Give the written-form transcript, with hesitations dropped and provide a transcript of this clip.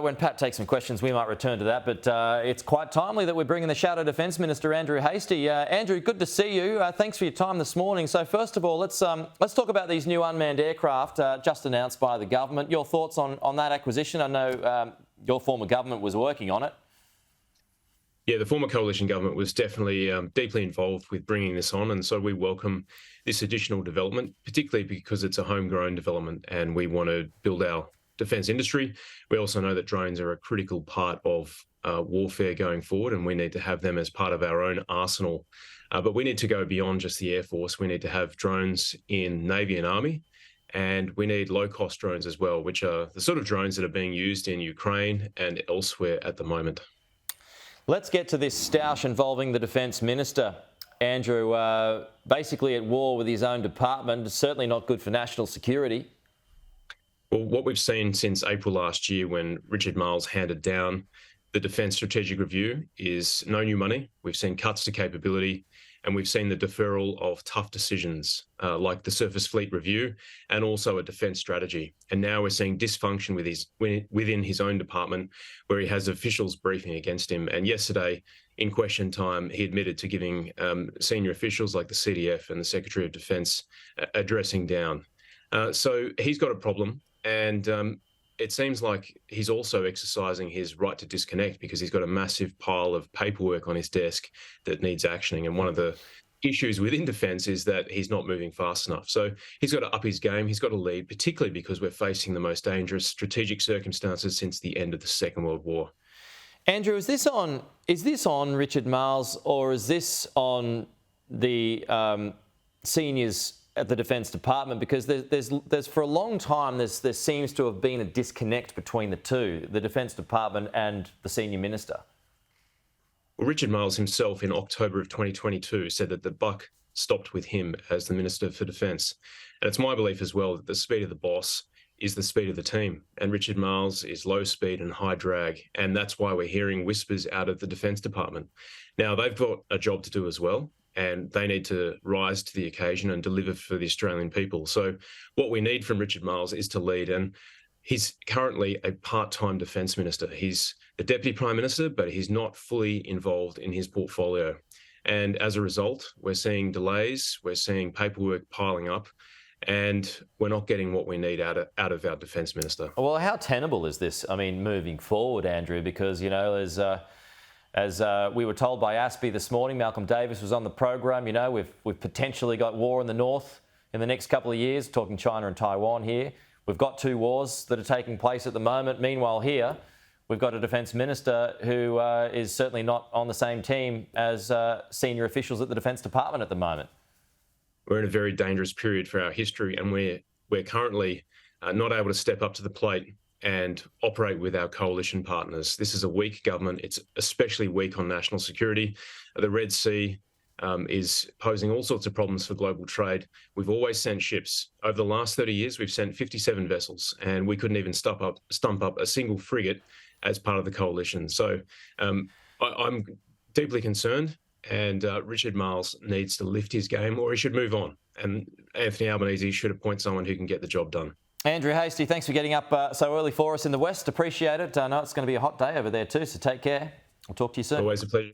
When Pat takes some questions, we might return to that, but it's quite timely that we're bringing the shout of Defence Minister Andrew Hastie. Andrew, good to see you. Thanks for your time this morning. So first of all, let's talk about these new unmanned aircraft just announced by the government. Your thoughts on that acquisition? I know your former government was working on it. Yeah, the former coalition government was definitely deeply involved with bringing this on, and so we welcome this additional development, particularly because it's a homegrown development and we want to build our defence industry. We also know that drones are a critical part of warfare going forward, and we need to have them as part of our own arsenal. But we need to go beyond just the Air Force. We need to have drones in Navy and Army, and we need low-cost drones as well, which are the sort of drones that are being used in Ukraine and elsewhere at the moment. Let's get to this stoush involving the Defence Minister. Andrew, basically at war with his own department, certainly not good for national security. Well, what we've seen since April last year when Richard Marles handed down the Defence Strategic Review is no new money. We've seen cuts to capability, and we've seen the deferral of tough decisions like the Surface Fleet Review and also a defence strategy. And now we're seeing dysfunction within his own department, where he has officials briefing against him. And yesterday, in question time, he admitted to giving senior officials like the CDF and the Secretary of Defence a dressing down. So he's got a problem. And it seems like he's also exercising his right to disconnect because he's got a massive pile of paperwork on his desk that needs actioning. And one of the issues within defence is that he's not moving fast enough. So he's got to up his game. He's got to lead, particularly because we're facing the most dangerous strategic circumstances since the end of the Second World War. Andrew, is this on Richard Marles, or is this on the seniors at the Defence Department? Because there's for a long time there seems to have been a disconnect between the two, the Defence Department and the senior minister. Well, Richard Marles himself in October of 2022 said that the buck stopped with him as the Minister for Defence. And it's my belief as well that the speed of the boss is the speed of the team. And Richard Marles is low speed and high drag. And that's why we're hearing whispers out of the Defence Department. Now, they've got a job to do as well, and they need to rise to the occasion and deliver for the Australian people. So what we need from Richard Marles is to lead, and he's currently a part-time Defence Minister. He's the Deputy Prime Minister, but he's not fully involved in his portfolio. And as a result, we're seeing delays, we're seeing paperwork piling up, and we're not getting what we need out of our Defence Minister. Well, how tenable is this, I mean, moving forward, Andrew? Because, you know, as we were told by Aspie this morning, Malcolm Davis was on the program, you know, we've potentially got war in the north in the next couple of years, talking China and Taiwan here. We've got two wars that are taking place at the moment. Meanwhile here, we've got a Defence Minister who is certainly not on the same team as senior officials at the Defence Department at the moment. We're in a very dangerous period for our history, and we're currently not able to step up to the plate and operate with our coalition partners. This is a weak government. It's especially weak on national security. The Red Sea is posing all sorts of problems for global trade. We've always sent ships. Over the last 30 years, we've sent 57 vessels, and we couldn't even stump up a single frigate as part of the coalition. So I'm deeply concerned, and Richard Marles needs to lift his game, or he should move on. And Anthony Albanese should appoint someone who can get the job done. Andrew Hastie, thanks for getting up so early for us in the West. Appreciate it. I know it's going to be a hot day over there too, so take care. I'll talk to you soon. Always a pleasure.